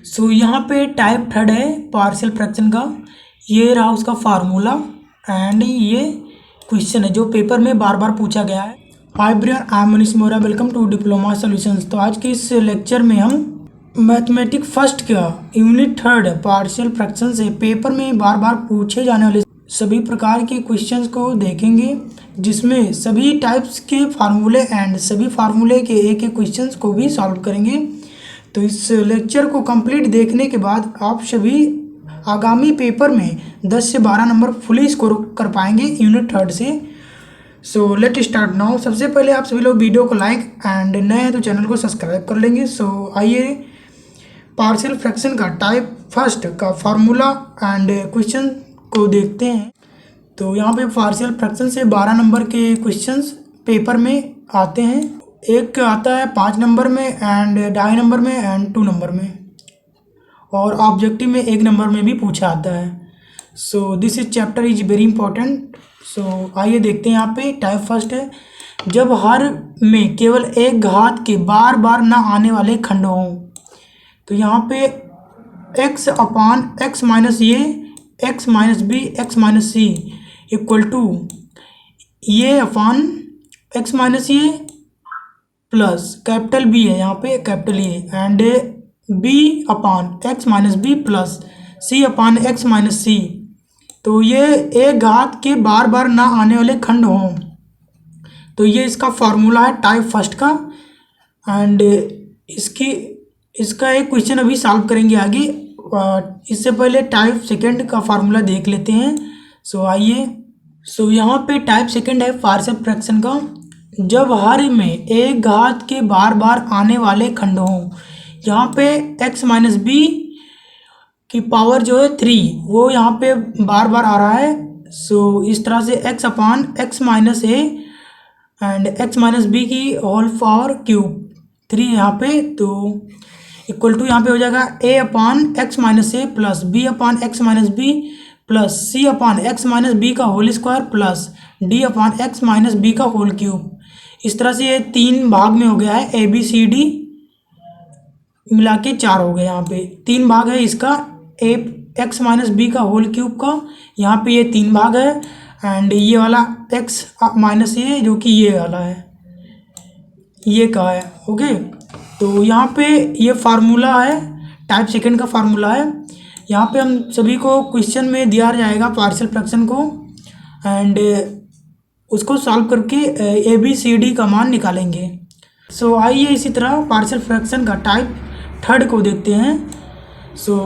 सो यहाँ पे type third है पार्शियल फ्रैक्शन का। ये रहा उसका फार्मूला एंड ये क्वेश्चन है जो पेपर में बार बार पूछा गया है। हाय ब्रियर, आई एम मनीष मोरा, वेलकम टू डिप्लोमा सॉल्यूशंस। तो आज के इस लेक्चर में हम मैथमेटिक फर्स्ट का यूनिट थर्ड पार्शियल फ्रैक्शन से पेपर में बार बार पूछे जाने वाले सभी प्रकार के क्वेश्चंस को देखेंगे, जिसमें सभी टाइप्स के फार्मूले एंड सभी फार्मूले के एक एक क्वेश्चंस को भी सॉल्व करेंगे। तो इस लेक्चर को कंप्लीट देखने के बाद आप सभी आगामी पेपर में 10 से 12 नंबर फुली स्कोर कर पाएंगे यूनिट थर्ड से। So let start now. सबसे पहले आप सभी लोग वीडियो को लाइक एंड नए हैं तो चैनल को सब्सक्राइब कर लेंगे। सो आइए पार्शियल फ्रैक्शन का टाइप फर्स्ट का फार्मूला एंड क्वेश्चन को देखते हैं। तो यहाँ पे पार्शियल फ्रैक्शन से 12 नंबर के क्वेश्चंस पेपर में आते हैं। एक आता है 5 नंबर में एंड 2.5 नंबर में एंड 2 नंबर में, और ऑब्जेक्टिव में 1 नंबर में भी पूछा आता है। So this is chapter is very important. So आइए देखते हैं। यहाँ पे टाइप फर्स्ट है, जब हर में केवल एक घात के बार बार ना आने वाले खंड हों। तो यहाँ पे x अपान एक्स माइनस ये x minus B x minus C equal to ये अपान x माइनस ये प्लस कैपिटल बी है यहाँ पे capital A and b upon x minus B plus c upon x minus C. तो ये एक घात के बार बार ना आने वाले खंड हों। तो ये इसका फॉर्मूला है टाइप फर्स्ट का एंड इसका एक क्वेश्चन अभी सॉल्व करेंगे आगे। इससे पहले टाइप सेकंड का फार्मूला देख लेते हैं। सो आइए। सो यहाँ पे टाइप सेकंड है पार्शियल फ्रैक्शन का, जब हर में एक घात के बार बार आने वाले खंड हों। यहाँ पे x माइनस बी की पावर जो है 3 वो यहाँ पे बार बार आ रहा है। सो इस तरह से x upon x minus a and x minus b की होल पावर क्यूब 3 यहाँ पे, तो इक्वल टू यहाँ पे हो जाएगा a upon x minus a plus b upon x minus B plus c upon x minus b का whole square plus d upon x minus b का होल क्यूब। इस तरह से ये 3 भाग में हो गया है, ए बी सी डी मिला के 4 हो गए। यहाँ पे 3 भाग है इसका, ए एक्स माइनस बी का होल क्यूब का, यहाँ पे ये 3 भाग है एंड ये वाला एक्स माइनस ए जो कि ये वाला है ये का है। ओके, तो यहाँ पे ये फार्मूला है टाइप सेकंड का फार्मूला है। यहाँ पे हम सभी को क्वेश्चन में दिया जाएगा पार्शियल फ्रैक्शन को एंड उसको सॉल्व करके ए बी सी डी का मान निकालेंगे। सो आइए इसी तरह पार्शियल फ्रैक्शन का टाइप थर्ड को देखते हैं। सो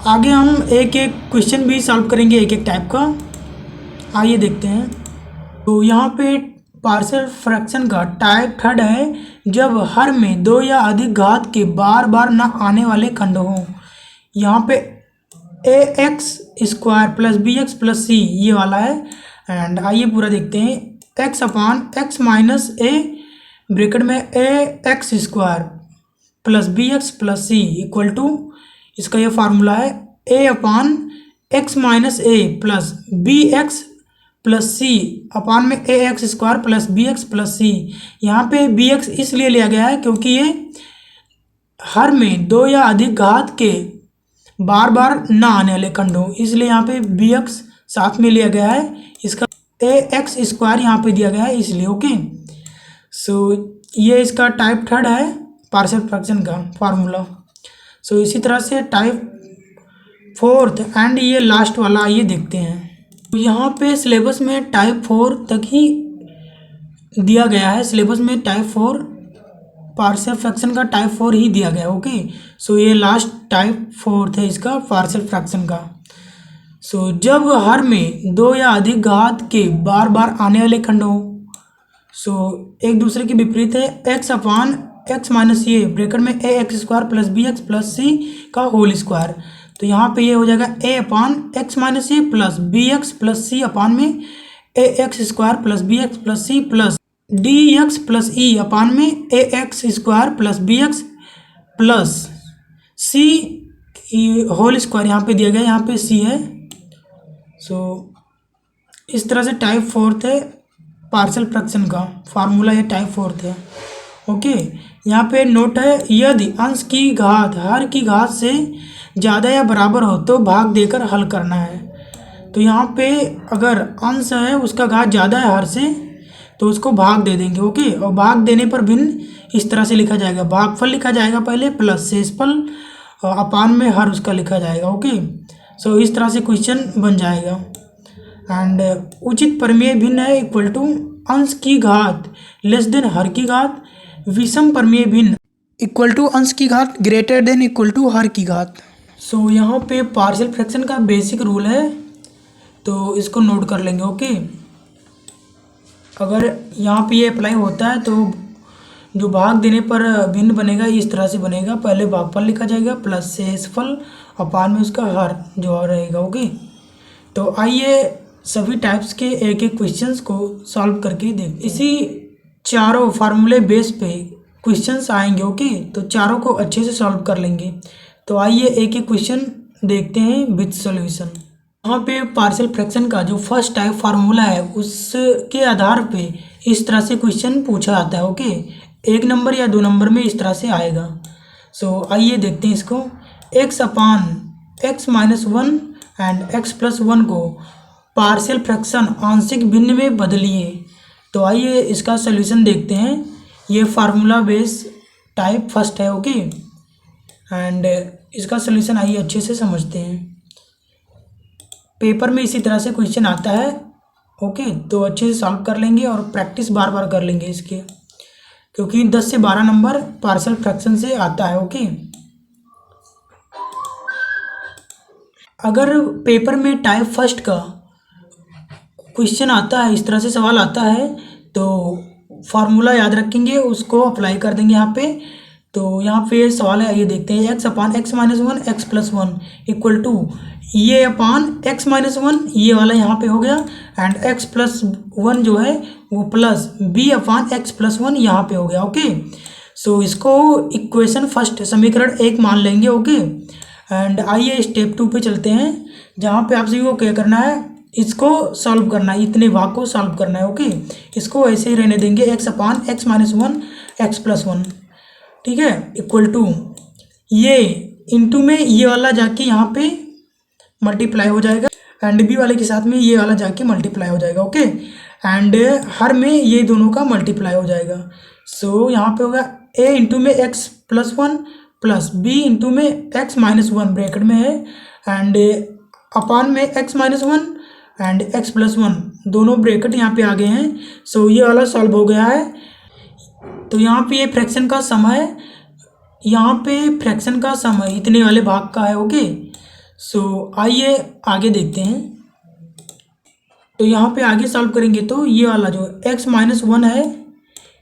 आगे हम एक एक क्वेश्चन भी सॉल्व करेंगे एक एक टाइप का। आइए देखते हैं। तो यहाँ पे पार्शियल फ्रैक्शन का टाइप थर्ड है, जब हर में 2 या अधिक घात के बार बार ना आने वाले खंड हों। यहाँ पे a x square plus b x plus c ये वाला है एंड आइए पूरा देखते हैं। X upon x minus a bracket में a x square plus b x plus c equal to इसका ये फार्मूला है a upon x minus a plus b x plus c upon में a x square plus b x plus c. यहाँ पे B x इसलिए लिया गया है क्योंकि ये हर में 2 या अधिक घात के बार बार ना आने वाले खंड हो, इसलिए यहाँ पे बी एक्स साथ में लिया गया है। इसका ए एक्स स्क्वायर यहाँ पे दिया गया है इसलिए। ओके, सो ये इसका टाइप थर्ड है पार्शियल फ्रैक्शन का फार्मूला। सो इसी तरह से टाइप फोर्थ एंड ये लास्ट वाला आइए देखते हैं। तो यहाँ पे सिलेबस में टाइप 4 तक ही दिया गया है। सिलेबस में टाइप 4 पार्शियल फ्रैक्शन का टाइप 4 ही दिया गया है। ओके, सो ये लास्ट टाइप 4 है इसका पार्शियल फ्रैक्शन का। सो जब हर में 2 या अधिक घात के बार बार आने वाले खंड हो। सो एक दूसरे के विपरीत है, एक्स अपान एक्स माइनस ये ब्रैकेट में a x square plus b x plus c का होल स्क्वायर। तो यहाँ पे ये हो जाएगा a upon x minus a plus b x plus c upon में a x square plus b x plus c plus d x plus e upon में a x square plus b x plus c whole square यहाँ पे दिया गया, यहाँ पे सी है। सो इस तरह से टाइप 4 है पार्शियल फ्रैक्शन का फार्मूला, ये टाइप 4 है। ओके, यहाँ पे नोट है, यदि अंश की घात हर की घात से ज़्यादा या बराबर हो तो भाग देकर हल करना है। तो यहाँ पे अगर अंश है उसका घात ज़्यादा है हर से तो उसको भाग दे देंगे। ओके, और भाग देने पर भिन्न इस तरह से लिखा जाएगा, भागफल लिखा जाएगा पहले प्लस शेषफल अपान में हर उसका लिखा जाएगा। ओके, सो इस तरह से क्वेश्चन बन जाएगा। एंड उचित प्रमेय भिन्न है इक्वल टू अंश की घात लेस देन हर की घात, विषम प्रमेय भिन्न इक्वल टू अंश की घात ग्रेटर देन इक्वल टू हर की घात। सो यहाँ पे पार्शियल फ्रैक्शन का बेसिक रूल है, तो इसको नोट कर लेंगे। ओके, अगर यहाँ पे ये अप्लाई होता है तो जो भाग देने पर भिन्न बनेगा इस तरह से बनेगा, पहले भागफल लिखा जाएगा प्लस शेषफल अपान में उसका हर जो रहेगा। ओके, तो आइए सभी टाइप्स के एक एक क्वेश्चंस को सॉल्व करके देख, इसी चारों फार्मूले बेस पे क्वेश्चंस आएंगे। ओके, तो चारों को अच्छे से सॉल्व कर लेंगे। तो आइए एक एक क्वेश्चन देखते हैं विद सॉल्यूशन। यहाँ पे पार्शियल फ्रैक्शन का जो फर्स्ट टाइप फार्मूला है उसके आधार पे इस तरह से क्वेश्चन पूछा जाता है। ओके, 1 नंबर या 2 नंबर में इस तरह से आएगा। सो आइए देखते हैं इसको। x upon x minus 1 and x plus 1 को पार्शियल फ्रैक्शन आंशिक भिन्न में बदलिए। तो आइए इसका सॉल्यूशन देखते हैं। ये फार्मूला बेस टाइप फर्स्ट है। ओके, एंड इसका सॉल्यूशन आइए अच्छे से समझते हैं। पेपर में इसी तरह से क्वेश्चन आता है। ओके, तो अच्छे से सॉल्व कर लेंगे और प्रैक्टिस बार बार कर लेंगे इसके, क्योंकि 10 से 12 नंबर पार्शियल फ्रैक्शन से आता है। ओके, अगर पेपर में टाइप फर्स्ट का क्वेश्चन आता है, इस तरह से सवाल आता है, तो फार्मूला याद रखेंगे, उसको अप्लाई कर देंगे यहाँ पे। तो यहाँ पे सवाल है, ये देखते हैं, x upon x minus 1 x plus 1 equal to ये अपान x माइनस 1 ये वाला यहाँ पे हो गया, एंड x प्लस 1 जो है वो प्लस b अपान x प्लस 1 यहाँ पे हो गया। ओके, सो इसको इक्वेशन फर्स्ट समीकरण 1 मान लेंगे। ओके, एंड आइए स्टेप 2 पे चलते हैं, जहाँ पे आप सभी को क्या करना है, इसको सॉल्व करना है, इतने भाग को सॉल्व करना है। ओके, इसको ऐसे ही रहने देंगे, x upon x minus 1 x plus 1, ठीक है, इक्वल टू ये इंटू में ये वाला जाके यहाँ पे मल्टीप्लाई हो जाएगा, एंड बी वाले के साथ में ये वाला जाके मल्टीप्लाई हो जाएगा। ओके, एंड हर में ये दोनों का मल्टीप्लाई हो जाएगा। सो यहाँ पे होगा a इंटू में x plus 1 plus b into में x माइनस 1 ब्रैकेट में है, एंड अपान में x minus 1 and x plus 1 दोनों ब्रैकेट यहाँ पे आ गए हैं। सो ये वाला सॉल्व हो गया है। तो यहाँ पे ये फ्रैक्शन का सम है, यहाँ पे फ्रैक्शन का सम है, इतने वाले भाग का है। ओके, सो आइए आगे देखते हैं। तो यहाँ पे आगे सॉल्व करेंगे तो ये वाला जो x माइनस 1 है,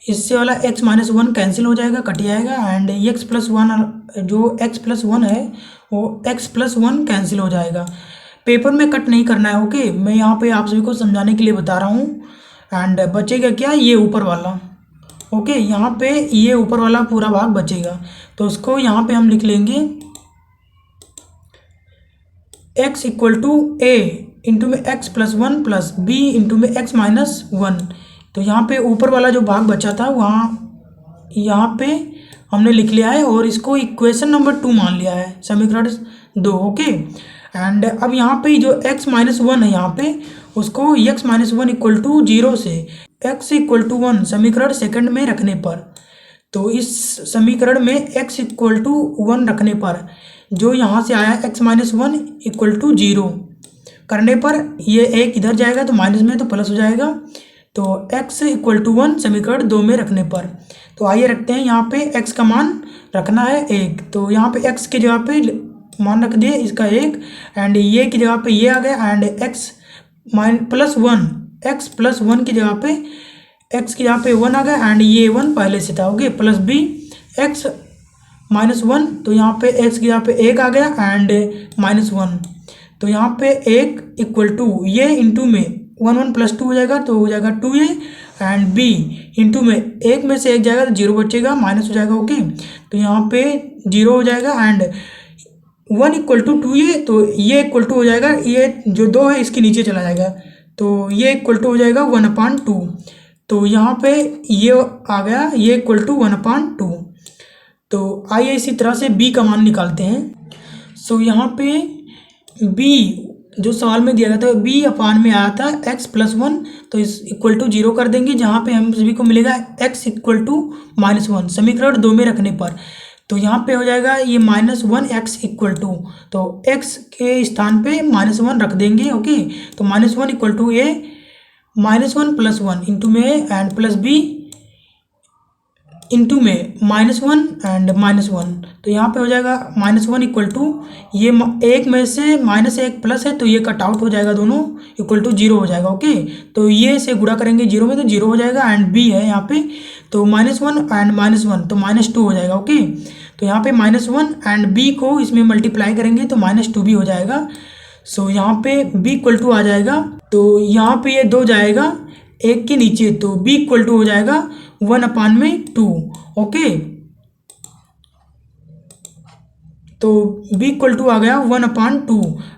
इससे वाला x माइनस 1 कैंसिल हो जाएगा, कट जाएगा, एंड x प्लस 1 जो x प्लस 1 है वो x प्लस 1 कैंसिल हो जाएगा। पेपर में कट नहीं करना है। ओके, मैं यहाँ पे आप सभी को समझाने के लिए बता रहा हूँ। एंड बचेगा क्या, ये ऊपर वाला। ओके, यहाँ पे ये ऊपर वाला पूरा भाग बचेगा, तो उसको यहाँ पे हम लिख लेंगे x equal to a into में x plus 1 plus b into में x माइनस 1। तो यहाँ पे ऊपर वाला जो भाग बचा था वहाँ यहाँ पे हमने लिख लिया है, और इसको इक्वेशन नंबर 2 मान लिया है, समीकरण 2। ओके, एंड अब यहाँ पे जो x माइनस 1 है यहाँ पे उसको x माइनस 1 इक्वल टू 0 से x इक्वल टू 1 समीकरण सेकंड में रखने पर, तो इस समीकरण में x इक्वल टू 1 रखने पर जो यहाँ से आया x माइनस 1 इक्वल टू 0 करने पर ये एक इधर जाएगा तो माइनस में तो प्लस हो जाएगा। तो x इक्वल टू 1 समीकरण 2 में रखने पर, तो आइए रखते हैं, यहाँ पे x का मान रखना है 1, तो यहाँ पे x की जगह पे मान रख दिए इसका 1, एंड ये की जगह पे ये आ गया, and x plus 1 x plus 1 की जगह पे x की जगह पे 1 आ गया, एंड ये 1 पहले से था। Okay, plus b x minus 1, तो यहाँ पे x की जगह पे 1 आ गया, एंड माइनस 1, तो यहाँ पे 1 इक्वल टू ये इंटू में 1 1 प्लस 2 हो जाएगा, तो हो जाएगा 2a, एंड b इंटू में 1 में से 1 जाएगा तो 0 बचेगा, माइनस हो जाएगा। ओके, तो यहाँ पे 0 हो जाएगा, एंड 1 इक्वल टू 2a, तो ये इक्वल टू हो जाएगा, ये जो 2 है इसके नीचे चला जाएगा, तो ये इक्वल टू हो जाएगा 1/2। तो यहाँ पे ये आ गया, ये इक्वल टू 1/2, तो आइए इसी तरह से b का मान निकालते हैं। सो यहाँ पे b जो सवाल में दिया गया था b अपान में आया था x+1, तो इस इक्वल टू 0 कर देंगे, जहाँ पे हम सभी को मिलेगा x इक्वल टू -1 समीकरण 2 में रखने पर। तो यहाँ पे हो जाएगा ये -1x इक्वल टू, तो x के स्थान पे -1 रख देंगे। ओके, तो -1 इक्वल टू a -1 + 1 इंटू में एंड प्लस b इंटू में -1 एंड -1, तो यहाँ पे हो जाएगा -1 इक्वल टू ये एक में से -1 प्लस है तो ये कट आउट हो जाएगा, दोनों इक्वल टू 0 हो जाएगा। ओके, तो ये से गुणा करेंगे 0 में तो 0 हो जाएगा एंड b है यहाँ पे, तो -1 एंड -1 तो -2 हो जाएगा। ओके, तो यहाँ पे -1 एंड b को इसमें मल्टीप्लाई करेंगे तो -2 भी हो जाएगा। सो यहाँ पे b इक्वल टू आ जाएगा, तो यहाँ पे ये 2 जाएगा एक के नीचे, तो b इक्वल टू हो जाएगा 1/2। ओके, तो b इक्वल टू आ गया 1/2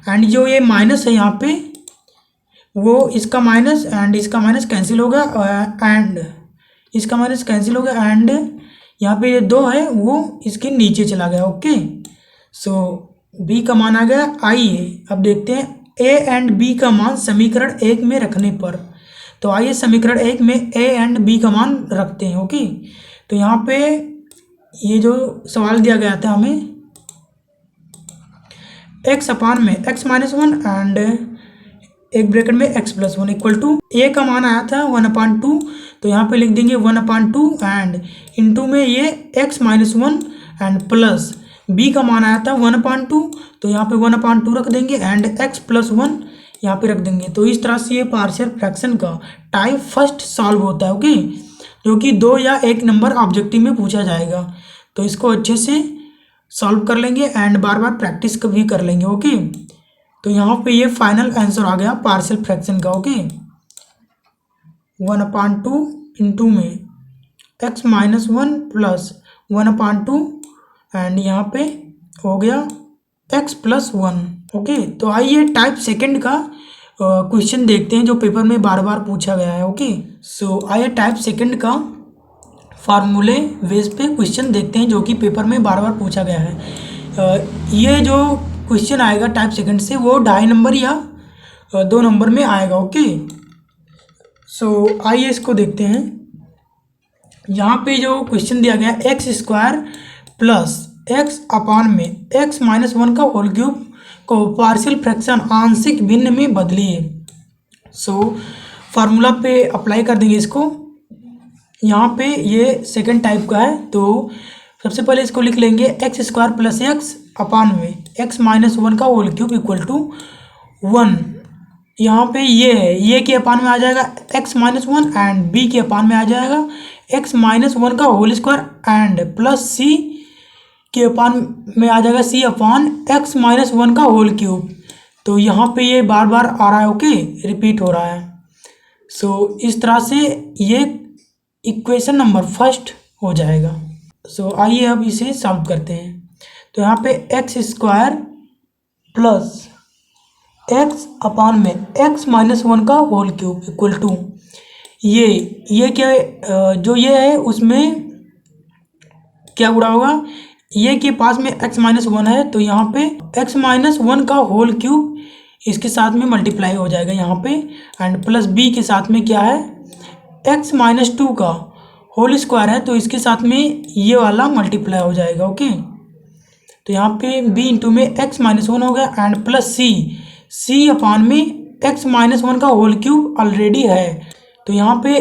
एंड जो ये माइनस है यहाँ पे वो इसका माइनस एंड इसका माइनस कैंसिल हो गया एंड इसका माइनस कैंसिल हो गया एंड यहाँ पे ये 2 है वो इसके नीचे चला गया। ओके, सो b का मान आ गया। आइए अब देखते हैं a एंड b का मान समीकरण 1 में रखने पर। तो आइए समीकरण 1 में a एंड b का मान रखते हैं। ओके, तो यहाँ पे ये जो सवाल दिया गया था हमें x अपान में x-1 एंड एक ब्रैकेट में x+1 इक्वल टू a का मान आया था 1/2, तो यहाँ पे लिख देंगे 1/2 एंड इंटू में ये x-1 एंड प्लस b का मान आया था 1/2, तो यहाँ पे 1/2 रख देंगे एंड x+1 यहाँ पे रख देंगे। तो इस तरह से ये पार्शियल फ्रैक्शन का टाइप फर्स्ट सॉल्व होता है। ओके, जो कि 2 या 1 नंबर ऑब्जेक्टिव में पूछा जाएगा, तो इसको अच्छे से सॉल्व कर लेंगे एंड बार बार प्रैक्टिस भी कर लेंगे। ओके, तो यहाँ पे ये फाइनल आंसर आ गया पार्शियल फ्रैक्शन का। ओके, 1/2 इंटू में x-1 प्लस 1/2 एंड यहाँ पे हो गया x+1। ओके, तो आइए टाइप सेकंड का क्वेश्चन देखते हैं जो पेपर में बार बार पूछा गया है। ओके, सो आइए टाइप सेकंड का फार्मूले बेस पे क्वेश्चन देखते हैं जो कि पेपर में बार बार पूछा गया है। ये जो क्वेश्चन आएगा टाइप सेकंड से वो 2.5 नंबर या 2 नंबर में आएगा। ओके, सो आइए इसको देखते हैं। यहाँ पे जो क्वेश्चन दिया गया x² प्लस x अपान में x-1 का होल क्यूब को पार्शियल फ्रैक्शन आंशिक भिन्न में बदलिए। सो फार्मूला पे अप्लाई कर देंगे इसको। यहाँ पे ये सेकंड टाइप का है, तो सबसे पहले इसको लिख लेंगे x² प्लस x अपान में x-1 का होल क्यूब इक्वल टू 1। यहाँ पे ये है, ये के अपान में आ जाएगा x-1 एंड b के अपान में आ जाएगा x-1 का whole square and plus c के अपान में आ जाएगा c अपान x-1 का होल क्यूब। तो यहाँ पे ये बार बार आ रहा है। ओके, रिपीट हो रहा है। सो इस तरह से ये इक्वेशन नंबर फर्स्ट हो जाएगा। सो आइए अब इसे सॉल्व करते हैं। तो यहाँ पे x² प्लस x अपान में x-1 का होल क्यूब इक्वल टू ये क्या जो ये है उसमें क्या गुणा होगा, ये के पास में x-1 है तो यहाँ पे x-1 का होल क्यूब इसके साथ में मल्टीप्लाई हो जाएगा यहाँ पे एंड प्लस b के साथ में क्या है x-2 का होल स्क्वायर है तो इसके साथ में ये वाला मल्टीप्लाई हो जाएगा। ओके, तो यहाँ पे b इंटू में x-1 हो गया एंड प्लस c अपान में x-1 का होल क्यूब ऑलरेडी है, तो यहाँ पे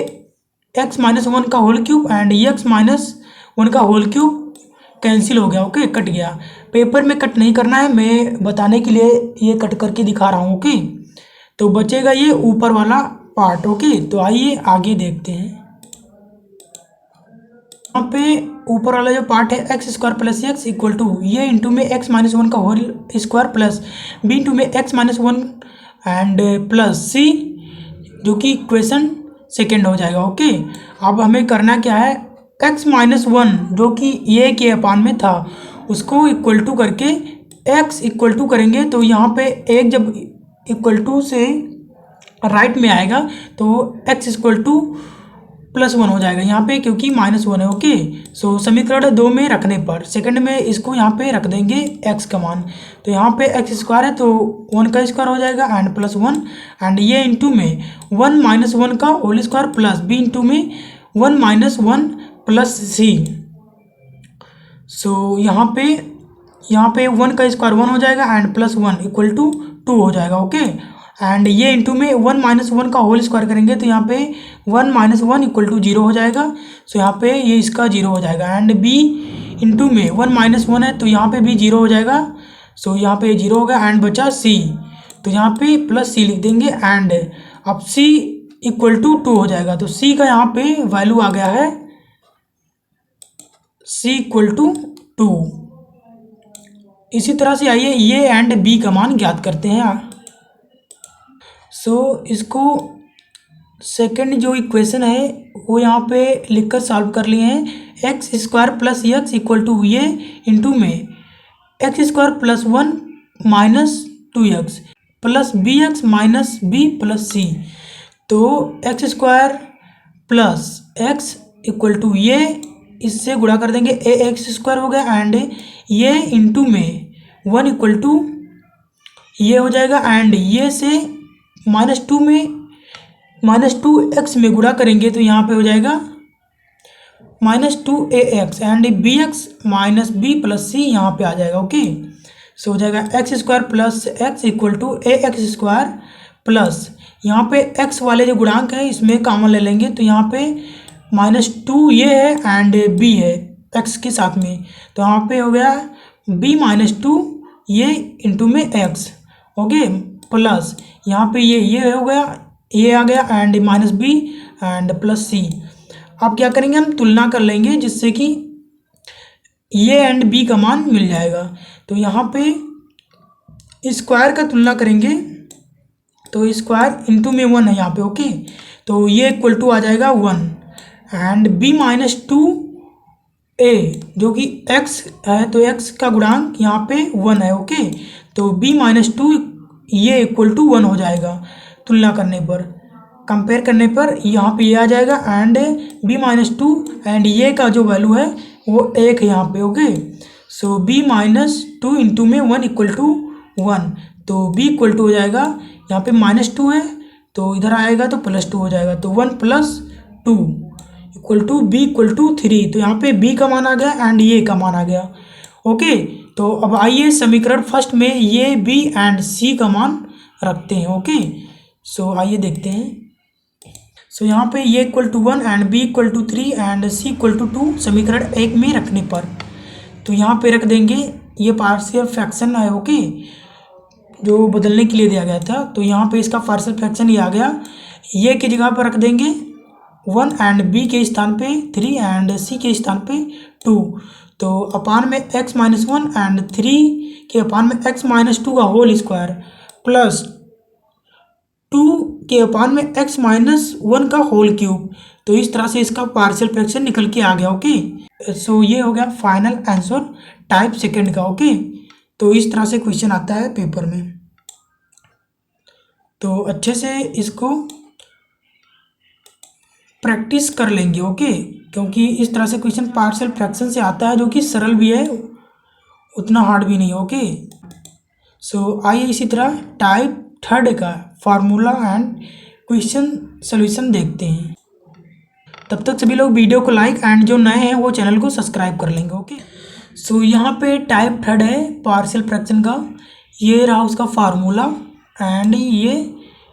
x-1 का होल क्यूब एंड x-1 का होल क्यूब कैंसिल हो गया। ओके, कट गया। पेपर में कट नहीं करना है, मैं बताने के लिए ये कट करके दिखा रहा हूँ। ओके, तो बचेगा ये ऊपर वाला पार्ट। ओके, तो आइए आगे देखते हैं। यहाँ पे ऊपर वाला जो पार्ट है x² plus x equal to ये इंटू में x-1 का whole square plus b into में x-1 एंड प्लस c जो कि इक्वेशन सेकेंड हो जाएगा। ओके, अब हमें करना क्या है, x-1 जो कि ये के अपान में था उसको इक्वल टू करके x इक्वल टू करेंगे, तो यहाँ पे एक जब इक्वल टू से राइट में आएगा तो x इक्वल टू +1 हो जाएगा यहाँ पे, क्योंकि -1 है। ओके, सो समीकरण 2 में रखने पर सेकंड में इसको यहाँ पे रख देंगे x का मान। तो यहाँ पे x² है तो 1 का स्क्वायर हो जाएगा एंड +1, एंड ये इंटू में 1 - 1 का whole square plus b into में 1 - 1 प्लस c। सो यहाँ पे 1 का स्क्वायर 1 हो जाएगा एंड +1 = 2 हो जाएगा। ओके, एंड ये इंटू में 1 - 1 का होल स्क्वायर करेंगे तो यहाँ पे 1 - 1 = 0 हो जाएगा। सो यहाँ पे ये इसका 0 हो जाएगा, एंड b इंटू में 1 - 1 है तो यहाँ पे भी 0 हो जाएगा। सो यहाँ पे 0 हो गया एंड बचा c, तो यहाँ पे +c लिख देंगे, एंड अब c = 2 हो जाएगा। तो c का यहाँ पे वैल्यू आ गया है c = 2। इसी तरह से आइए ये एंड b का मान ज्ञात करते हैं। सो इसको सेकंड जो इक्वेशन है वो यहाँ पे लिखकर सॉल्व कर लिए हैं। x² + x = ये इंटू में x² + 1 - 2x plus bx - b plus c। तो x² + x = ये इससे गुणा कर देंगे ax² हो गया, एंड ये इंटू में 1 = ये हो जाएगा, एंड ये से -2 में -2x में गुणा करेंगे तो यहाँ पे हो जाएगा -2ax, and bx - b plus c यहाँ पे आ जाएगा। ओके, सो हो जाएगा x² + x = ax² प्लस यहाँ पे x वाले जो गुणांक है इसमें कॉमन ले लेंगे तो यहाँ पे -2 ये है एंड b है x के साथ में, तो यहाँ पे हो गया b - 2 ये इंटू में x। ओके, प्लस यहाँ पे ये हो गया, ये आ गया, and -b and plus c। अब क्या करेंगे, हम तुलना कर लेंगे जिससे कि ये एंड b का मान मिल जाएगा। तो यहाँ पे स्क्वायर का तुलना करेंगे तो स्क्वायर इंटू में 1 है यहाँ पे। ओके, तो ये = आ जाएगा 1, एंड b - 2a जो कि x है तो x का गुणांक यहाँ पे 1 है। ओके, तो b - 2 ये = 1 हो जाएगा। तुलना करने पर, कंपेयर करने पर यहाँ पे ये आ जाएगा, एंड b - 2 एंड ये का जो वैल्यू है वो 1 है यहाँ पे। ओके, सो b - 2 इंटू में 1 = 1, तो b = हो जाएगा, यहाँ पे -2 है तो इधर आएगा तो +2 हो जाएगा, तो 1 + 2 = b = 3। तो यहाँ पे b का मान आ गया एंड ये का मान आ गया। ओके, तो अब आइए समीकरण फर्स्ट में ये b एंड c का मान रखते हैं। ओके, सो आइए देखते हैं। सो यहाँ पे ये = 1 एंड b = 3 एंड c = 2 समीकरण 1 में रखने पर तो यहाँ पे रख देंगे, ये पार्शियल फ्रैक्शन है। ओके, जो बदलने के लिए दिया गया था, तो यहाँ पे इसका पार्शियल फ्रैक्शन ये आ गया, ये की जगह पर रख देंगे 1 एंड b के स्थान पे 3 एंड c के स्थान पे 2, तो अपान में x - 1 एंड 3 के अपान में x - 2 का होल स्क्वायर प्लस 2 के अपान में x - 1 का होल क्यूब। तो इस तरह से इसका पार्शियल फ्रैक्शन निकल के आ गया। ओके, सो ये हो गया फाइनल आंसर टाइप सेकंड का। ओके, तो इस तरह से क्वेश्चन आता है पेपर में, तो अच्छे से इसको प्रैक्टिस कर लेंगे। ओके, क्योंकि इस तरह से क्वेश्चन पार्शियल फ्रैक्शन से आता है जो कि सरल भी है, उतना हार्ड भी नहीं है। ओके, सो आइए इसी तरह टाइप थर्ड का फार्मूला एंड क्वेश्चन सॉल्यूशन देखते हैं। तब तक सभी लोग वीडियो को लाइक एंड जो नए हैं वो चैनल को सब्सक्राइब कर लेंगे। ओके, सो यहाँ पे टाइप थर्ड है पार्शियल फ्रैक्शन का, ये रहा उसका फार्मूला एंड ये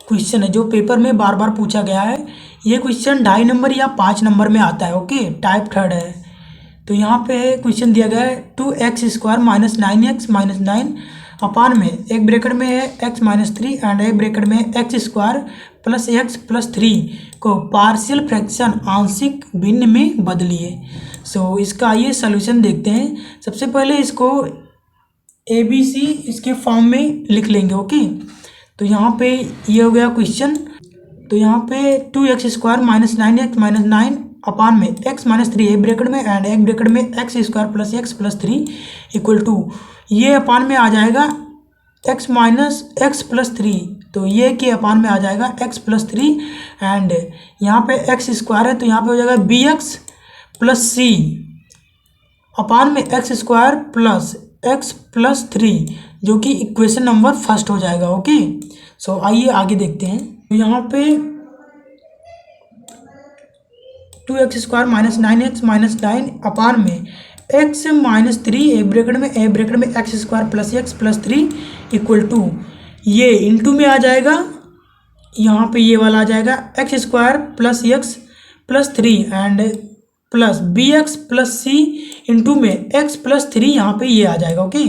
क्वेश्चन है जो पेपर में बार बार पूछा गया है। ये क्वेश्चन 2.5 नंबर या 5 नंबर में आता है। ओके, टाइप थर्ड है। तो यहाँ पे क्वेश्चन दिया गया है 2x² - 9x - 9 अपान में एक ब्रैकेट में है x - 3 एंड एक ब्रैकेट में x² + x + 3 को पार्शियल फ्रैक्शन आंशिक भिन्न में बदलिए। सो इसका आइए सॉल्यूशन देखते हैं। सबसे पहले इसको ABC इसके फॉर्म में लिख लेंगे। ओके, तो यहाँ पे ये हो गया क्वेश्चन, तो यहाँ पे 2x² - 9x - 9 अपान में x - 3 एक ब्रैकेट में एंड एक ब्रैकेट में x² + x + 3 = ये अपान में आ जाएगा x minus x plus three, तो ये के अपान में आ जाएगा एक्स प्लस थ्री, एंड यहाँ पे एक्स स्क्वायर है तो यहाँ पे हो जाएगा B x plus c upon में x square plus x plus three, जो कि इक्वेशन नंबर फर्स्ट हो जाएगा। ओके, सो आइए आगे देखते हैं। तो यहाँ पे 2x² minus 9x minus 9 upon में x minus three a bracket में x square plus x plus three equal to, ये इंटू में आ जाएगा, यहाँ पे ये वाला आ जाएगा x square plus x plus three and plus b x plus c into में एक्स प्लस थ्री, यहाँ पे ये आ जाएगा। ओके,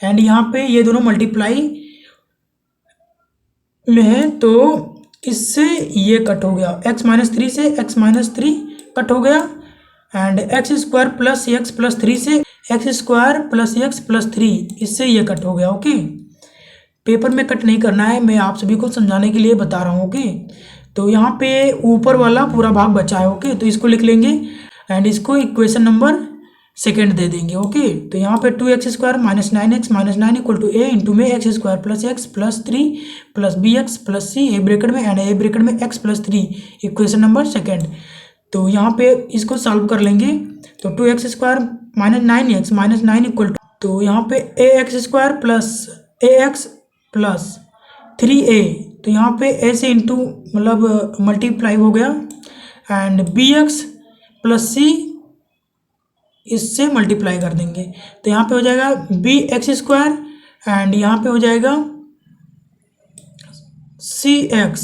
एंड यहाँ पे ये दोनों मल्टीप्लाई में है तो इससे ये कट हो गया, एक्स माइनस थ्री से एक्स माइनस थ्री कट हो गया, and x square plus x plus three से x square plus x plus three, इससे ये कट हो गया। ओके, पेपर में कट नहीं करना है, मैं आप सभी को समझाने के लिए बता रहा हूँ। ओके, तो यहाँ पे ऊपर वाला पूरा भाग बचा है। ओके, तो इसको लिख लेंगे एंड इसको इक्वेशन नंबर सेकेंड दे देंगे। ओके, तो यहाँ पे 2x² minus 9x minus 9 equal to a into में x square plus x plus three plus b x plus c a bracket में एंड ए ब्रैकेट में x plus three, equation number second. तो यहाँ पे इसको सॉल्व कर लेंगे, तो 2x² minus 9x minus 9 equal to, तो यहाँ पे a x square plus A x plus three ए, तो यहाँ पे ए से इंटू मतलब मल्टीप्लाई हो गया, एंड बी एक्स प्लस सी इससे मल्टीप्लाई कर देंगे, तो यहाँ पे हो जाएगा बी एक्स स्क्वायर एंड यहाँ पे हो जाएगा सी एक्स,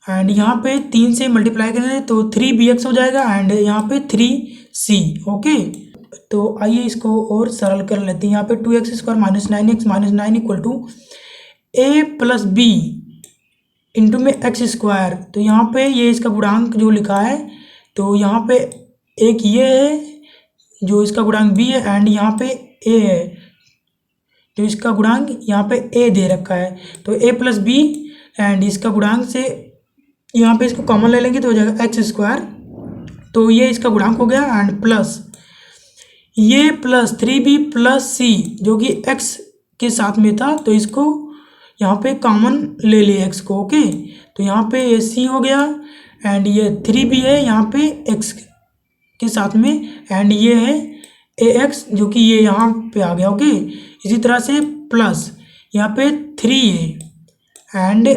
एंड यहाँ पे तीन से मल्टीप्लाई करेंगे तो थ्री बी एक्स हो जाएगा एंड यहाँ पे थ्री सी। ओके, तो आइए इसको और सरल कर लेते हैं। यहाँ पे 2x² minus 9x minus 9 equal to a plus b into में एक्स स्क्वायर, तो यहाँ पे ये इसका गुणांक जो लिखा है, तो यहाँ पे एक ये है जो इसका गुणांक बी है एंड यहाँ पे ए है जो इसका गुणांक यहाँ पे ए दे रखा है, तो ए प्लस बी एंड इसका गुणांक से यहाँ पे इसको कॉमन ले लेंगे तो हो जाएगा एक्स स्क्वायर, तो ये इसका गुणांक हो गया एंड प्लस ये प्लस थ्री बी प्लस सी जो कि एक्स के साथ में था, तो इसको यहाँ पे कॉमन ले लिए एक्स को। ओके, तो यहाँ पे ए सी हो गया एंड ये थ्री बी है यहाँ पे एक्स के साथ में एंड ये है ए एक्स जो कि ये यहाँ पे आ गया। ओके, इसी तरह से प्लस यहाँ पे three a and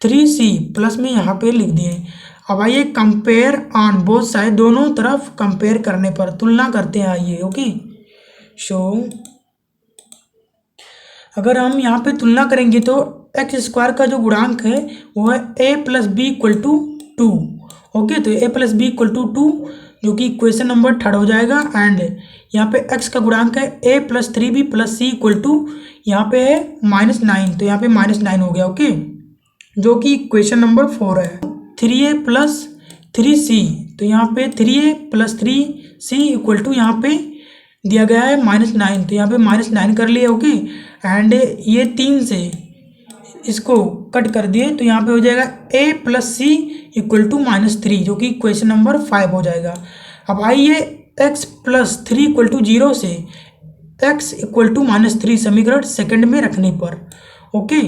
three c plus में यहाँ पे लिख दिए। अब आइए कंपेयर ऑन बोथ साइड, दोनों तरफ कंपेयर करने पर तुलना करते हैं। आइए ओके, सो अगर हम यहाँ पे तुलना करेंगे तो एक्स स्क्वायर का जो गुणांक है वो है a plus b equal to two. Okay, तो a plus b equal to two जो कि इक्वेशन नंबर थर्ड हो जाएगा, एंड यहाँ पे एक्स का गुणांक है a plus three b plus c equal to यहाँ पे है माइनस नाइन, तो यहाँ पे माइनस नाइन हो गया। ओके, जो कि इक्वेशन नंबर फोर है। Three a plus three c, तो यहाँ पे three a plus three c equal to यहाँ पे दिया गया है माइनस नाइन, तो यहाँ पे माइनस नाइन कर लिए। ओके, एंड ये तीन से इसको कट कर दिए तो यहाँ पे हो जाएगा a plus c equal to minus three जो कि इक्वेशन नंबर फाइव हो जाएगा। अब आइए x plus three equal to zero से x equal to minus three समीकरण सेकंड में रखने पर। ओके,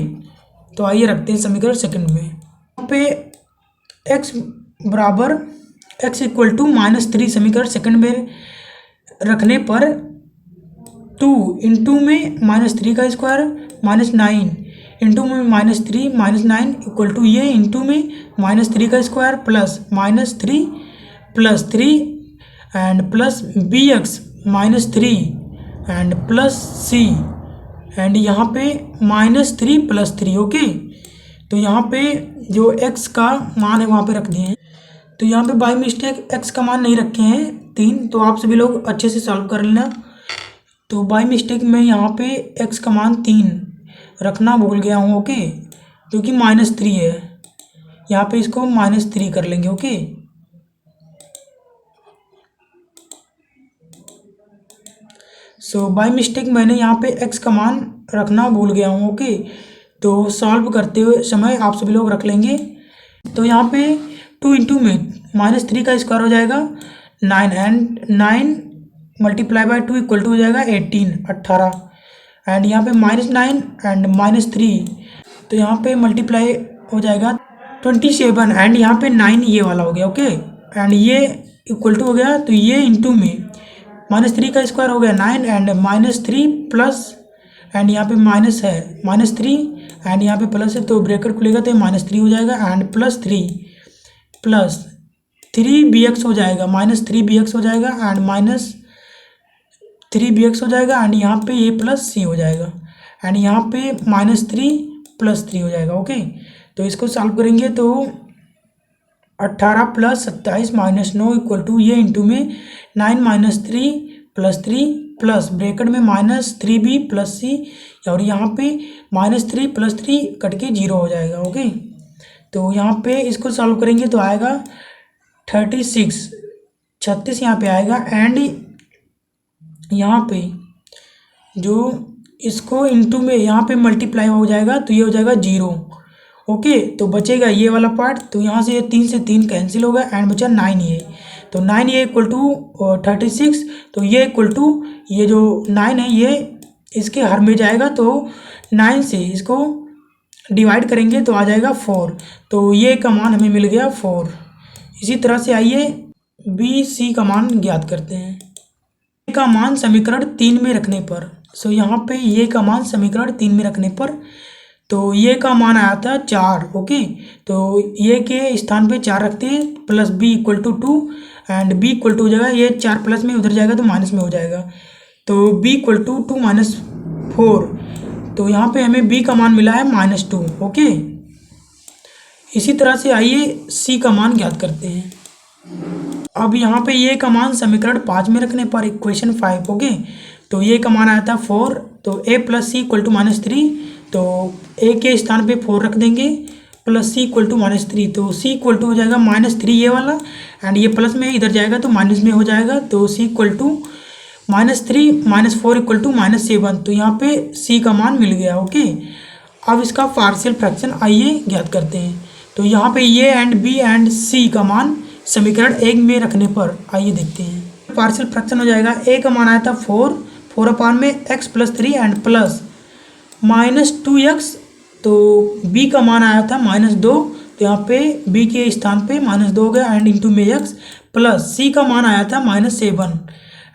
तो आइए रखते हैं समीकरण सेकंड में। यहाँ पे एक्स बराबर x equal to minus three समीकरण सेकंड में रखने पर टू इंटू में माइनस थ्री का स्क्वायर माइनस नाइन इंटू में minus three minus nine equal to ये इंटू में माइनस थ्री का square plus minus three plus three and plus b x minus three and plus c and यहाँ पे minus three plus three. Okay, तो यहाँ पे जो x का मान है वहाँ पे रख दिए हैं, तो यहाँ पे बाय मिस्टेक x का मान नहीं रखे हैं तीन, तो आप सभी लोग अच्छे से सॉल्व कर लेना। तो बाय मिस्टेक मैं यहाँ पे x का मान तीन रखना भूल गया हूँ। ओके, क्योंकि माइनस थ्री है, यहाँ पे इसको माइनस थ्री कर लेंगे। ओके, सो बाय मिस्टेक मैंने यहाँ पे x का मान रखना भूल गया हूँ। ओके, तो सॉल्व करते हुए समय आप सभी लोग रख लेंगे। तो यहाँ पे टू इंटू में माइनस थ्री का स्क्वायर हो जाएगा nine and nine multiply by two equal to हो जाएगा 18 18 एंड यहाँ पे -9 एंड -3, तो यहाँ पे मल्टीप्लाई हो जाएगा 27 एंड यहाँ पे 9 ये वाला हो गया। ओके, एंड ये इक्वल टू हो गया, तो ये इंटू में -3 का स्क्वायर हो गया 9 एंड -3 प्लस, एंड यहाँ पे माइनस है -3 एंड यहाँ पे प्लस है, तो ब्रैकेट खुलेगा तो -3 हो जाएगा एंड प्लस 3bx हो जाएगा, -3bx हो जाएगा एंड -3bx हो जाएगा एंड यहाँ पे ये प्लस c हो जाएगा एंड यहाँ पे -3 + 3 हो जाएगा। ओके, तो इसको सॉल्व करेंगे तो 18 + 27 - 9 इक्वल टू ये इंटू में 9 - 3 + 3 प्लस ब्रैकेट में -3b + c, और यहाँ पे -3 + 3 कट के 0 हो जाएगा। ओके, तो यहाँ पे इसको सॉल्व करेंगे तो आएगा 36 यहाँ पे आएगा एंड यहाँ पे जो इसको इंटू में यहाँ पे मल्टीप्लाई हो जाएगा तो ये हो जाएगा 0। ओके, तो बचेगा ये वाला पार्ट, तो यहाँ से 3 से 3 कैंसिल होगा एंड बचा 9 ये, तो 9 ये इक्वल टू 36, तो ये इक्वल टू ये जो 9 है ये इसके हर में जाएगा, तो 9 से इसको डिवाइड करेंगे तो आ जाएगा 4, तो ये का मान हमें मिल गया 4। इसी तरह से आइए बी सी का मान ज्ञात करते हैं। ए का मान समीकरण 3 में रखने पर, सो यहाँ पे ये का मान समीकरण 3 में रखने पर, तो ये का मान आया था 4। ओके, तो ये के स्थान पे 4 रखते हैं प्लस b = 2 एंड b = हो जाएगा, ये 4 प्लस में उधर जाएगा तो माइनस में हो जाएगा, तो b = 2 - 4, तो यहाँ पे हमें b का मान मिला है -2। ओके, इसी तरह से आइए c का मान ज्ञात करते हैं। अब यहाँ पे ये का मान समीकरण 5 में रखने पर इक्वेशन 5। ओके, तो ये का मान आया था 4, तो a + c = -3, तो a के स्थान पे 4 रख देंगे प्लस c = -3, तो c = हो जाएगा -3 ये वाला एंड ये प्लस में इधर जाएगा तो माइनस में हो जाएगा, तो c = -3 - 4 = -7, तो यहाँ पे c का मान मिल गया। ओके, अब इसका पार्शियल फ्रैक्शन आइए ज्ञात करते हैं, तो यहाँ पे ये एंड b एंड c का मान समीकरण 1 में रखने पर आइए देखते हैं। पार्शियल फ्रैक्शन हो जाएगा, a का मान आया था 4 अपान में x + 3 एंड प्लस -2x, तो b का मान आया था -2, तो यहाँ पे b के स्थान पे -2 हो गया एंड इंटू में x, प्लस c का मान आया था -7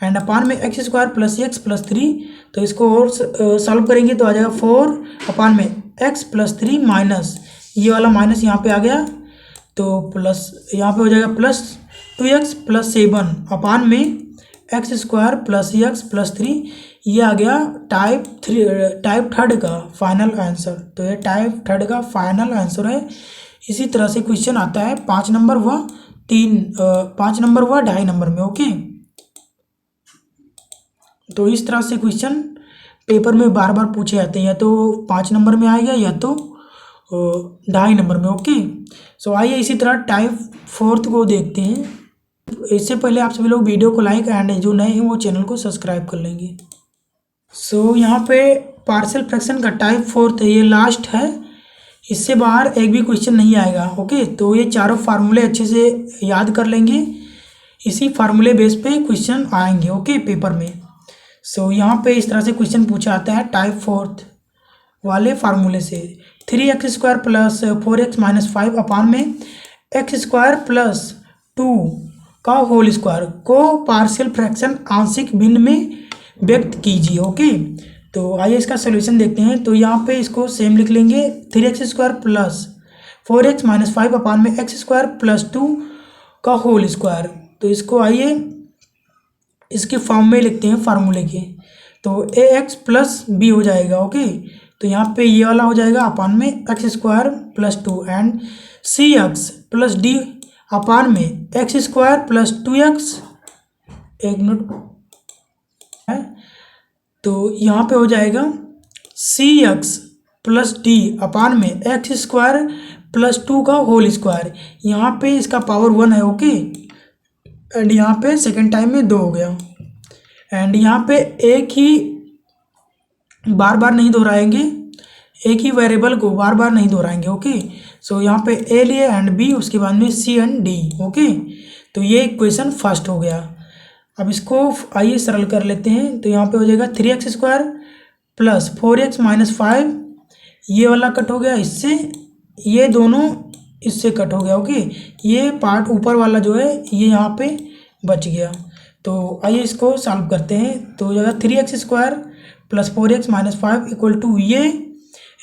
एंड अपान में x² + x + 3, तो इसको और सॉल्व करेंगे तो आ जाएगा 4 अपान में x + 3 माइनस ये वाला माइनस यहाँ पे आ गया, तो प्लस यहाँ पे हो जाएगा +2x + 7 अपान में x² + x + 3, ये आ गया टाइप थर्ड का फाइनल आंसर, तो ये टाइप थर्ड का फाइनल आंसर है। इसी तरह से क्वेश्चन आता है 5 नंबर व 5 नंबर व 2.5 नंबर में। ओके, तो इस तरह से क्वेश्चन पेपर में बार बार पूछे जाते हैं, या तो 5 नंबर में आएगा या तो 2.5 नंबर में। ओके, सो आइए इसी तरह टाइप 4 को देखते हैं। इससे पहले आप सभी लोग वीडियो को लाइक एंड जो नए हैं वो चैनल को सब्सक्राइब कर लेंगे। सो यहाँ पे पार्शियल फ्रैक्शन का टाइप 4 ये लास्ट है, इससे बाहर एक भी क्वेश्चन नहीं आएगा। ओके, तो ये चारों फार्मूले अच्छे से याद कर लेंगे, इसी फार्मूले बेस पे क्वेश्चन आएंगे। ओके, पेपर में। सो यहाँ पे इस तरह से क्वेश्चन पूछा आता है टाइप 4 वाले फार्मूले से, 3x² + 4x - 5 अपान में x² + 2 का होल स्क्वायर को पार्शियल फ्रैक्शन आंशिक भिन्न में व्यक्त कीजिए। ओके, तो आइए इसका सॉल्यूशन देखते हैं। तो यहाँ पे इसको सेम लिख लेंगे, 3x² + 4x - 5 अपान में x² + 2 का होल स्क्वायर, तो इसको आइए इसके फॉर्म में लिखते हैं फार्मूले के, तो ax + b हो जाएगा। ओके, तो यहाँ पे ये वाला हो जाएगा अपान में x² + 2 एंड cx + d अपान में x² + 2x, एक मिनट है, तो यहाँ पे हो जाएगा cx + d अपान में x² + 2 का होल स्क्वायर, यहाँ पे इसका पावर 1 है। ओके, एंड यहाँ पे सेकेंड टाइम में 2 हो गया एंड यहाँ पे एक ही बार बार नहीं दोहराएंगे, एक ही वेरिएबल को बार बार नहीं दोहराएंगे। ओके, सो यहाँ पे ए लिए एंड बी, उसके बाद में सी एंड डी। ओके, तो ये इक्वेशन फर्स्ट हो गया। अब इसको आइए सरल कर लेते हैं, तो यहाँ पे हो जाएगा 3x² प्लस 4x माइनस 5, ये वाला कट हो गया इससे, ये दोनों इससे कट हो गया। ओके, ये पार्ट ऊपर वाला जो है ये यहाँ पे बच गया। तो आइए इसको सॉल्व करते हैं। तो जगह 3x square plus 4x minus 5 equal to ये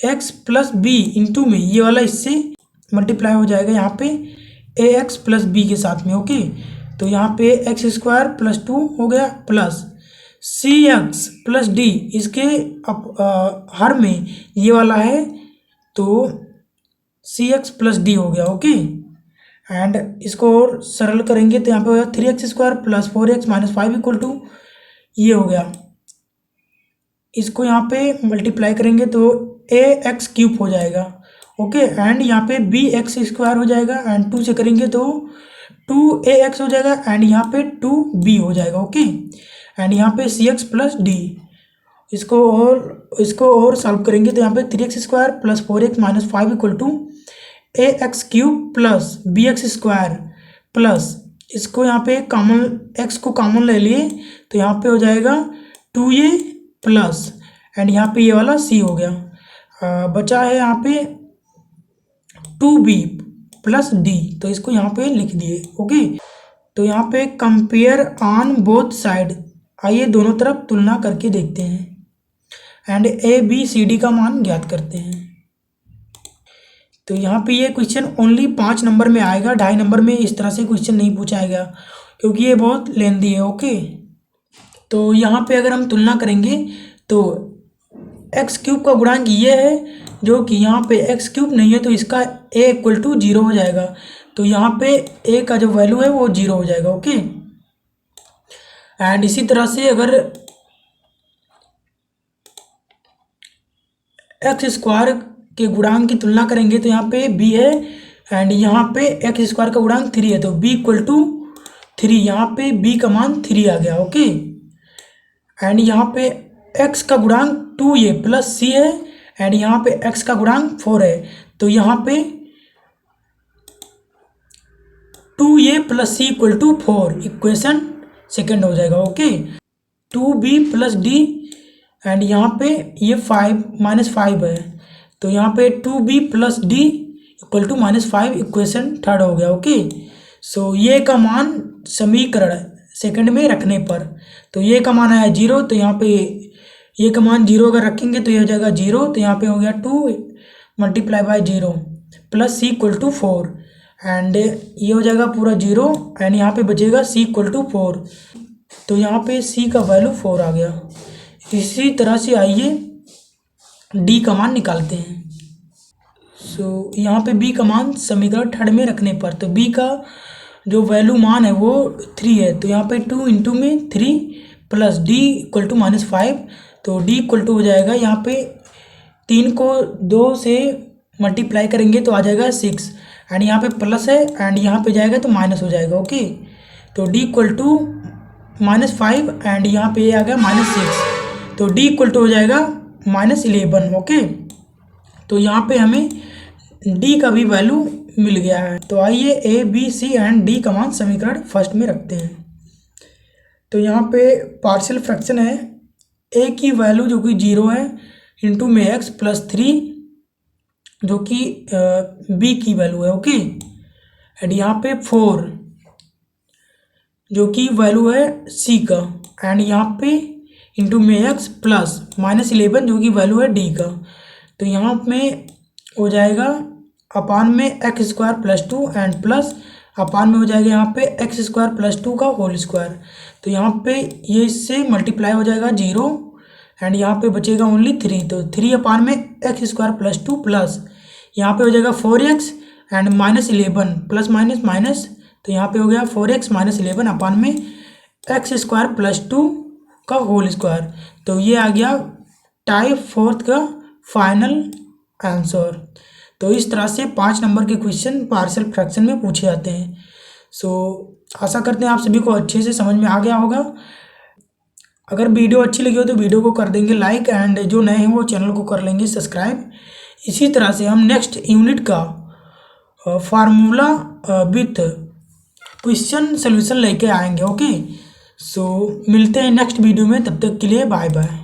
x प्लस बी इंटू में ये वाला इससे मल्टीप्लाई हो जाएगा यहाँ पे ax प्लस बी के साथ में। ओके, तो यहाँ पे एक्स स्क्वायर प्लस 2 हो गया प्लस सी एक्स प्लस डी, इसके हर में ये वाला है तो सी एक्स प्लस डी हो गया। ओके, एंड इसको और सरल करेंगे तो यहाँ पे हो गया 3x square plus 4x minus 5 equal to ये हो गया। इसको यहाँ पे मल्टीप्लाई करेंगे तो ए एक्स क्यूब हो जाएगा। ओके, एंड यहाँ पे बी एक्स स्क्वायर हो जाएगा एंड 2 से करेंगे तो 2ax हो जाएगा एंड यहाँ पे 2b हो जाएगा। ओके, एंड यहाँ पे cx प्लस डी, इसको और सॉल्व करेंगे तो यहाँ पे 3x square plus 4x minus 5 equal to a x cube plus b x square plus इसको यहाँ पे कॉमन x को कॉमन ले लिए तो यहाँ पे हो जाएगा 2a प्लस एंड यहाँ पे ये वाला c हो गया। बचा है यहाँ पे 2b प्लस डी, तो इसको यहाँ पे लिख दिए। ओके, तो यहाँ पे कंपेयर ऑन बोथ साइड, आइए दोनों तरफ तुलना करके देखते हैं and a b c d का मान ज्ञात करते हैं। तो यहाँ पे ये क्वेश्चन ओनली 5 नंबर में आएगा, 2.5 नंबर में इस तरह से क्वेश्चन नहीं पूछाएगा क्योंकि ये बहुत लेंदी है। ओके, तो यहाँ पे अगर हम तुलना करेंगे तो एक्स क्यूब का गुणांक ये है जो कि यहाँ पे एक्स क्यूब नहीं है तो इसका ए इक्वल टू 0 हो जाएगा, तो यहाँ पे ए का जो वैल्यू है वो 0 हो जाएगा। ओके, एंड इसी तरह से अगर एक्स स्क्वायर के गुणांक की तुलना करेंगे तो यहाँ पे बी है एंड यहाँ पे एक्स स्क्वायर का गुणांक 3 है तो बी इक्वल टू 3, यहाँ पे बी का मान 3 आ गया। ओके, एंड यहाँ पे एक्स का गुणांक 2a प्लस सी है एंड यहाँ पे x का गुणांक 4 है तो यहाँ पे 2a plus c equal to 4, equation second हो जाएगा। Okay, 2b plus D and यहाँ पे ये 5 माइनस 5 है तो यहाँ पे 2b plus d equal to minus 5, equation third हो गया। ओके, सो ये का मान समीकरण सेकंड में रखने पर तो ये का मान आया 0, तो यहाँ पे ये का मान 0 अगर रखेंगे तो ये हो जाएगा 0, तो यहाँ पे हो गया 2 multiply by 0 plus c equal to 4 and ये हो जाएगा पूरा 0 एंड यहाँ पे बचेगा सी इक्वल टू 4, तो यहाँ पे सी का वैल्यू 4 आ गया। इसी तरह से आइए डी का मान निकालते हैं। सो यहाँ पे बी का मान समीकरण थर्ड में रखने पर तो बी का जो वैल्यू मान है वो 3 है तो यहाँ पे 2 इंटू में 3 plus d equal to minus 5, तो डी इक्वल टू हो जाएगा यहाँ पे 3 को 2 से मल्टीप्लाई करेंगे तो आ जाएगा 6 एंड यहाँ पे प्लस है एंड यहाँ पे जाएगा तो माइनस हो जाएगा। ओके, तो d equal to minus 5 and यहाँ पे आ गया माइनस 6, तो डी इक्वल टू हो जाएगा माइनस 11। ओके, तो यहाँ पे हमें डी का भी वैल्यू मिल गया है। तो आइए a b c and d का मान समीकरण फर्स्ट में रखते हैं। तो यहाँ पे पार्शियल फ्रैक्शन है, ए की वैल्यू जो कि 0 है इंटू में एक्स प्लस 3 जो कि बी की वैल्यू है। ओके, एंड यहाँ पे 4 जो कि वैल्यू है सी का एंड यहाँ पे इंटू में एक्स प्लस माइनस 11 जो कि वैल्यू है डी का, तो यहाँ में हो जाएगा अपान में x square plus 2 and plus upon में हो जाएगा यहाँ पे एक्स स्क्वायर प्लस 2 का होल स्क्वायर, तो यहाँ पे ये इससे मल्टीप्लाई हो जाएगा 0 एंड यहाँ पे बचेगा ओनली 3, तो 3 अपान में एक्स स्क्वायर प्लस 2 प्लस यहाँ पे हो जाएगा 4x and minus 11 plus minus minus, तो यहाँ पे हो गया 4x माइनस 11 अपान में एक्स स्क्वायर प्लस 2 का होल स्क्वायर, तो ये आ गया टाइप 4 का फाइनल आंसर। तो इस तरह से 5 नंबर के क्वेश्चन पार्शियल फ्रैक्शन में पूछे जाते हैं। सो आशा करते हैं आप सभी को अच्छे से समझ में आ गया होगा। अगर वीडियो अच्छी लगी हो तो वीडियो को कर देंगे लाइक एंड जो नए हैं वो चैनल को कर लेंगे सब्सक्राइब। इसी तरह से हम नेक्स्ट यूनिट का फार्मूला विथ क्वेश्चन सोल्यूशन लेके आएंगे। ओके, सो मिलते हैं नेक्स्ट वीडियो में, तब तक के लिए बाय बाय।